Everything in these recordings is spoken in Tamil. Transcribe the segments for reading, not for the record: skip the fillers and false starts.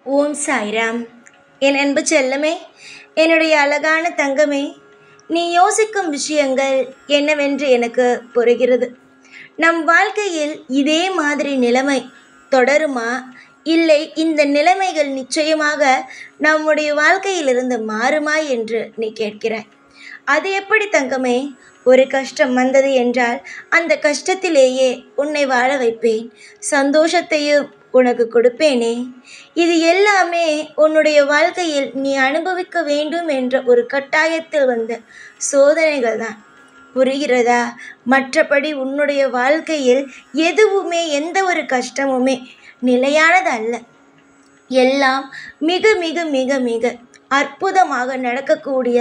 ஓம் சாய்ராம். என் அன்பு செல்லமே, என்னுடைய அழகான தங்கமே, நீ யோசிக்கும் விஷயங்கள் என்னவென்று எனக்கு புரிகிறது. நம் வாழ்க்கையில் இதே மாதிரி நிலைமை தொடருமா, இல்லை இந்த நிலைமைகள் நிச்சயமாக நம்முடைய வாழ்க்கையிலிருந்து மாறுமா என்று நீ கேட்கிறாய். அது எப்படி தங்கமே? ஒரு கஷ்டம் வந்தது என்றால் அந்த கஷ்டத்திலேயே உன்னை வாழ வைப்பேன், சந்தோஷத்தையும் உனக்கு கொடுப்பேனே. இது எல்லாமே உன்னுடைய வாழ்க்கையில் நீ அனுபவிக்க வேண்டும் என்ற ஒரு கட்டாயத்தில் வந்த சோதனைகள் தான். புரிகிறதா? மற்றபடி உன்னுடைய வாழ்க்கையில் எதுவுமே, எந்த ஒரு கஷ்டமுமே நிலையானது அல்ல. எல்லாம் மிக மிக மிக மிக அற்புதமாக நடக்கக்கூடிய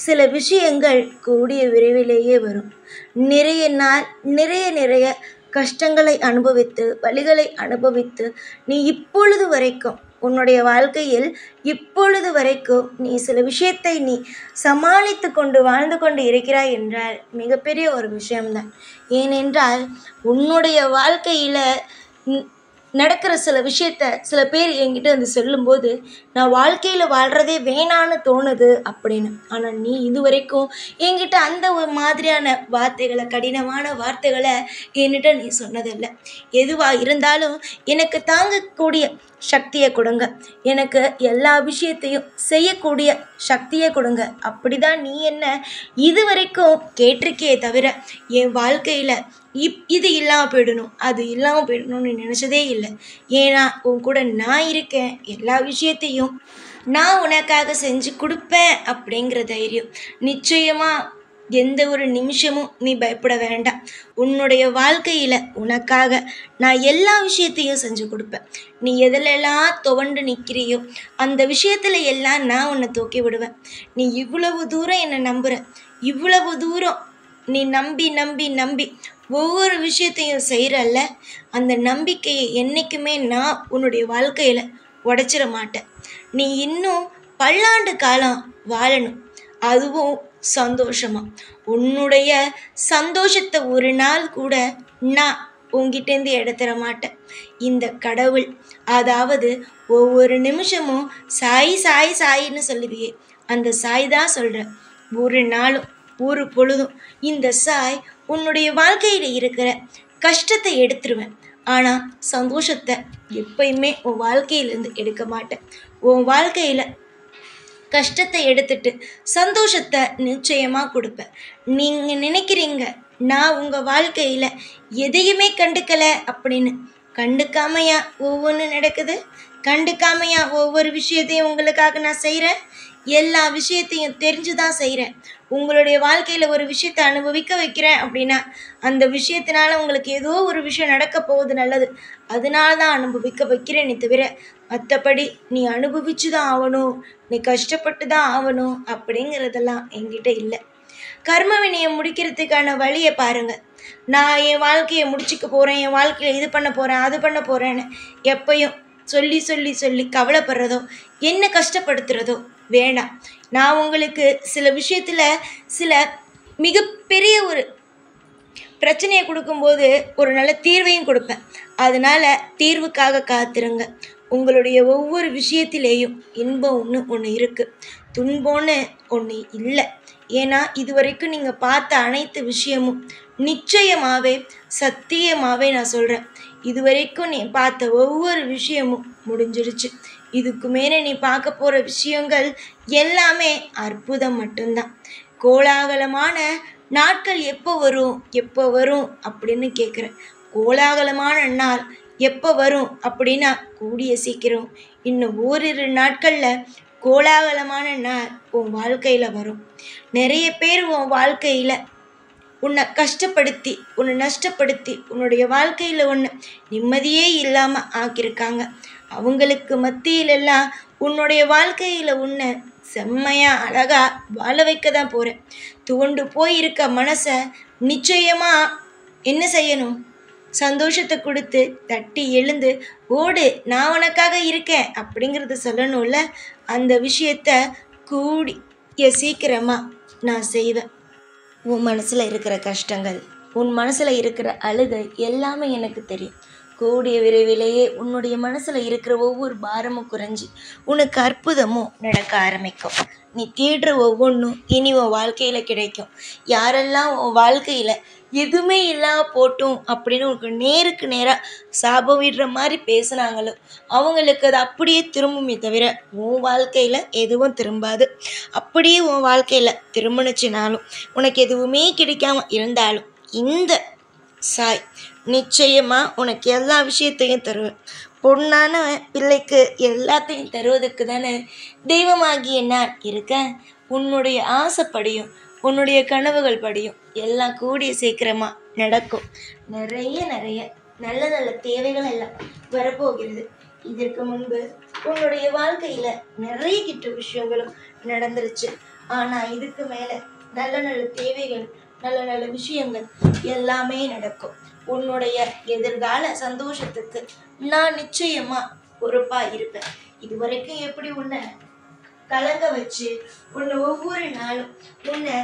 சில விஷயங்கள் கூடிய விரைவிலேயே வரும். நிறைய நாள் நிறைய கஷ்டங்களை அனுபவித்து, வலிகளை அனுபவித்து, நீ இப்பொழுது வரைக்கும் உன்னுடைய வாழ்க்கையில் இப்பொழுது வரைக்கும் நீ சில விஷயத்தை நீ சமாளித்து கொண்டு வாழ்ந்து கொண்டு இருக்கிறாய் என்றால் மிகப்பெரிய ஒரு விஷயம்தான். ஏனென்றால் உன்னுடைய வாழ்க்கையில் நடக்கிற சில விஷயத்த சில பேர் என்கிட்ட வந்து சொல்லும்போது, நான் வாழ்க்கையில் வாழ்கிறதே வேணான்னு தோணுது அப்படின்னு. ஆனால் நீ இதுவரைக்கும் என்கிட்ட அந்த ஒரு மாதிரியான வார்த்தைகளை, கடினமான வார்த்தைகளை என்கிட்ட நீ சொன்னதில்லை. எதுவாக இருந்தாலும் எனக்கு தாங்கக்கூடிய சக்தியை கொடுங்க, எனக்கு எல்லா விஷயத்தையும் செய்யக்கூடிய சக்தியை கொடுங்க, அப்படி தான் நீ என்ன இதுவரைக்கும் கேட்டிருக்கே தவிர என் வாழ்க்கையில் இது இல்லாமல் போயிடணும், அது இல்லாமல் போயிடணும்னு நினச்சதே இல்லை. ஏன்னா உன் கூட நான் இருக்கேன், எல்லா விஷயத்தையும் நான் உனக்காக செஞ்சு கொடுப்பேன் அப்படிங்கிற தைரியம். நிச்சயமாக எந்த ஒரு நிமிஷமும் நீ பயப்பட வேண்டாம். உன்னுடைய வாழ்க்கையில் உனக்காக நான் எல்லா விஷயத்தையும் செஞ்சு கொடுப்பேன். நீ எதிலெல்லாம் துவண்டு நிற்கிறியோ அந்த விஷயத்தில் எல்லாம் நான் உன்னை தூக்கி விடுவேன். நீ இவ்வளவு தூரம் என்னை நம்புகிற, இவ்வளவு தூரம் நீ நம்பி நம்பி நம்பி ஒவ்வொரு விஷயத்தையும் செய்கிறல்ல, அந்த நம்பிக்கையை என்றைக்குமே நான் உன்னுடைய வாழ்க்கையில் உடைச்சிட மாட்டேன். நீ இன்னும் பல்லாண்டு காலம் வாழணும், அதுவும் சந்தோஷமா. உன்னுடைய சந்தோஷத்தை ஒரு நாள் கூட நான் உங்ககிட்டேருந்து எடுத்துட மாட்டேன். இந்த கடவுள், அதாவது ஒவ்வொரு நிமிஷமும் சாய் சாய் சாயின்னு சொல்லுவியே, அந்த சாய் தான் சொல்கிறேன். ஒரு நாளும் ஒரு பொழுதும் இந்த சாய் உன்னுடைய வாழ்க்கையில் இருக்கிற கஷ்டத்தை எடுத்துருவேன். ஆனால் சந்தோஷத்தை எப்பயுமே உன் வாழ்க்கையிலேருந்து எடுக்க மாட்டேன். உன் வாழ்க்கையில் கஷ்டத்தை எடுத்துட்டு சந்தோஷத்தை நிச்சயமாக கொடுப்பேன். நீங்கள் நினைக்கிறீங்க நான் உங்கள் வாழ்க்கையில் எதையுமே கண்டுக்கலை அப்படின்னு. கண்டுக்காமையா ஒவ்வொன்று நடக்குது? கண்டுக்காமையா ஒவ்வொரு விஷயத்தையும் உங்களுக்காக நான் செய்கிறேன்? எல்லா விஷயத்தையும் தெரிஞ்சு தான் செய்கிறேன். உங்களுடைய வாழ்க்கையில் ஒரு விஷயத்தை அனுபவிக்க வைக்கிறேன் அப்படின்னா அந்த விஷயத்தினால உங்களுக்கு ஏதோ ஒரு விஷயம் நடக்க போகுது நல்லது, அதனால தான் அனுபவிக்க வைக்கிறேனே தவிர மற்றபடி நீ அனுபவிச்சு தான் ஆகணும், நீ கஷ்டப்பட்டு தான் ஆகணும் அப்படிங்கிறதெல்லாம் என்கிட்ட இல்லை. கர்ம வினையை முடிக்கிறதுக்கான வழியை பாருங்கள். நான் என் வாழ்க்கையை முடிச்சுக்க போகிறேன், என் வாழ்க்கையில் இது பண்ண போகிறேன், அது பண்ண போகிறேன்னு எப்பயும் சொல்லி சொல்லி சொல்லி கவலைப்படுறதோ என்ன கஷ்டப்படுத்துகிறதோ வேண்டாம். நான் உங்களுக்கு சில விஷயத்தில் சில மிகப்பெரிய ஒரு பிரச்சனையை கொடுக்கும்போது ஒரு நல்ல தீர்வையும் கொடுப்பேன். அதனால் தீர்வுக்காக காத்திருங்க. உங்களுடைய ஒவ்வொரு விஷயத்திலேயும் இன்பம் ஒன்று இருக்குது, துன்பம்னு ஒன்று இல்லை. ஏன்னா இதுவரைக்கும் நீங்கள் பார்த்த அனைத்து விஷயமும் நிச்சயமாகவே சத்தியமாகவே நான் சொல்கிறேன், இதுவரைக்கும் நீ பார்த்த ஒவ்வொரு விஷயமும் முடிஞ்சிருச்சு. இதுக்கு மேலே நீ பார்க்க போகிற விஷயங்கள் எல்லாமே அற்புதம் மட்டும்தான். கோலாகலமான நாட்கள் எப்போ வரும் எப்போ வரும் அப்படின்னு கேட்குறேன். கோலாகலமான நாள் எப்போ வரும் அப்படின்னா கூடிய சீக்கிரம் இன்னும் ஓரிரு நாட்களில் கோலாகலமான நாள் உன் வாழ்க்கையில் வரும். நிறைய பேர் உன் வாழ்க்கையில் உன்னை கஷ்டப்படுத்தி, உன்னை நஷ்டப்படுத்தி, உன்னுடைய வாழ்க்கையில் ஒன்று நிம்மதியே இல்லாமல் ஆக்கியிருக்காங்க. அவங்களுக்கு மத்தியிலெல்லாம் உன்னுடைய வாழ்க்கையில் உன்னை செம்மையாக அழகாக வாழ வைக்க தான் போகிறேன். துவண்டு போயிருக்க மனசை நிச்சயமாக என்ன செய்யணும்? சந்தோஷத்தை கொடுத்து தட்டி எழுந்து ஓடு, நான் உனக்காக இருக்கேன் அப்படிங்கிறத சொல்லணும்ல. அந்த விஷயத்த கூடிய சீக்கிரமாக நான் செய்வேன். உன் மனசில் இருக்கிற கஷ்டங்கள், உன் மனசில் இருக்கிற அழுகை எல்லாமே எனக்கு தெரியும். கூடிய விரைவிலேயே உன்னுடைய மனசில் இருக்கிற ஒவ்வொரு பாரமும் குறைஞ்சி உனக்கு அற்புதமும் நடக்க ஆரம்பிக்கும். நீ தேடுற ஒவ்வொன்றும் இனி உன் வாழ்க்கையில் கிடைக்கும். யாரெல்லாம் உன் வாழ்க்கையில் எதுவுமே இல்லாம போட்டும் அப்படின்னு உனக்கு நேருக்கு நேராக சாபம் விடுற மாதிரி பேசுனாங்களோ அவங்களுக்கு அது அப்படியே திரும்புமே தவிர உன் வாழ்க்கையில் எதுவும் திரும்பாது. அப்படியே உன் வாழ்க்கையில் திரும்பினுச்சுனாலும் உனக்கு எதுவுமே கிடைக்காம இருந்தாலும் இந்த சாய் நிச்சயமாக உனக்கு எல்லா விஷயத்தையும் தருவேன். பொண்ணான பிள்ளைக்கு எல்லாத்தையும் தருவதற்கு தானே தெய்வமாகிய நான் இருக்கேன். உன்னுடைய ஆசைப்படியும் உன்னுடைய கனவுகள் படியும் எல்லாம் கூடிய சீக்கிரமாக நடக்கும். நிறைய நல்ல நல்ல தேவைகள் எல்லாம் வரப்போகிறது. இதற்கு முன்பு உன்னுடைய வாழ்க்கையில் நிறைய கிட்ட விஷயங்களும் நடந்துருச்சு. ஆனால் இதுக்கு மேலே நல்ல நல்ல தேவைகள் நல்ல நல்ல விஷயங்கள் எல்லாமே நடக்கும். உன்னுடைய எதிர்கால சந்தோஷத்துக்கு நான் நிச்சயமா பொறுப்பா இருப்பேன். இதுவரைக்கும் எப்படி உன்னை கலங்க வச்சு உன்னை ஒவ்வொரு நாளும் உன்னை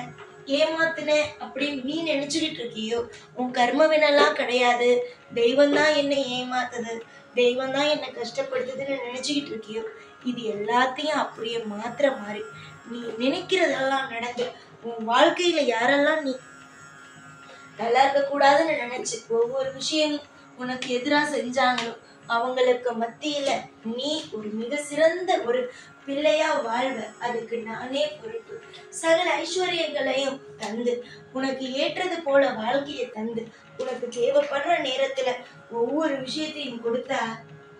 ஏமாத்தின அப்படின்னு நீ நினைச்சுக்கிட்டு இருக்கியோ, உன் கர்மவினெல்லாம் கிடையாது, தெய்வம்தான் என்னை ஏமாத்துது, தெய்வம்தான் என்னை கஷ்டப்படுத்துதுன்னு நினைச்சுக்கிட்டு இருக்கியோ, இது எல்லாத்தையும் அப்படியே மாத்திர மாதிரி நீ நினைக்கிறதெல்லாம் நடந்து உன் வாழ்க்கையில யாரெல்லாம் நீ நல்லா இருக்கக்கூடாதுன்னு நினைச்சு ஒவ்வொரு விஷயமும் உனக்கு எதிராக செஞ்சாங்களோ அவங்களுக்கு மத்தியில நீ ஒரு மிக சிறந்த ஒரு பிள்ளையா வாழ்வ. அதுக்கு நானே பொறுப்பு. சகல ஐஸ்வர்யங்களையும் தந்து உனக்கு ஏற்றது போல வாழ்க்கையை தந்து உனக்கு தேவைப்படுற நேரத்துல ஒவ்வொரு விஷயத்தையும் கொடுத்தா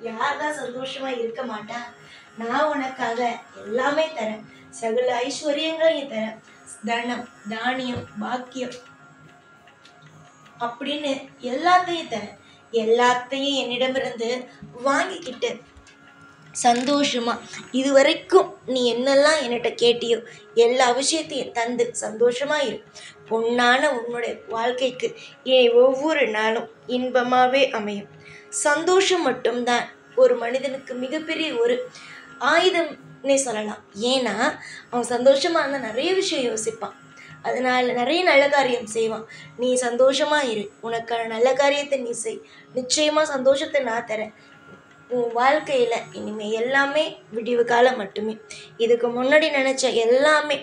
யார்தான் சந்தோஷமா இருக்க மாட்டா? நான் உனக்காக எல்லாமே தரேன். சகல ஐஸ்வர்யங்களையும் தரேன். தனம் தானியம் பாக்கியம் அப்படின்னு எல்லாத்தையும் தரேன். எல்லாத்தையும் என்னிடமிருந்து வாங்கிக்கிட்டு சந்தோஷமா இதுவரைக்கும் நீ என்னெல்லாம் என்கிட்ட கேட்டியோ எல்லா விஷயத்தையும் தந்து சந்தோஷமா இரு. பொன்னான உன்னுடைய வாழ்க்கைக்கு ஒவ்வொரு நாளும் இன்பமாவே அமையும். சந்தோஷம் மட்டும்தான் ஒரு மனிதனுக்கு மிகப்பெரிய ஒரு ஆயுதம்னே சொல்லலாம். ஏன்னா அவன் சந்தோஷமா இருந்தால் நிறைய விஷயம் யோசிப்பான், அதனால நிறைய நல்ல காரியம் செய்வான். நீ சந்தோஷமா இரு, உனக்கான நல்ல காரியத்தை நீ செய். நிச்சயமா சந்தோஷத்தை நான் தரேன். உன் வாழ்க்கையில் இனிமேல் எல்லாமே விடிவு காலம் மட்டுமே. இதுக்கு முன்னாடி நினச்ச எல்லாமே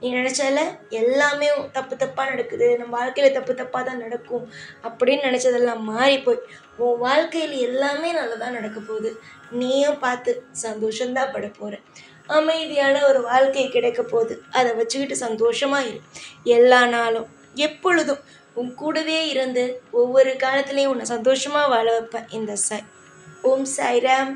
நீ நினச்சால எல்லாமே தப்பாக நடக்குது, நம்ம வாழ்க்கையில் தப்பாக தான் நடக்கும் அப்படின்னு நினச்சதெல்லாம் மாறி போய் உன் வாழ்க்கையில் எல்லாமே நல்லதாக நடக்க போகுது. நீயும் பார்த்து சந்தோஷந்தான் பட போகிற. அமைதியான ஒரு வாழ்க்கை கிடைக்க போகுது. அதை வச்சுக்கிட்டு சந்தோஷமாக இரு. எல்லா நாளும் எப்பொழுதும் உன் கூடவே இருந்து ஒவ்வொரு காலத்துலேயும் உன்னை சந்தோஷமாக வாழ வைப்பேன் இந்த சாய். ஓம் சாய்ராம்.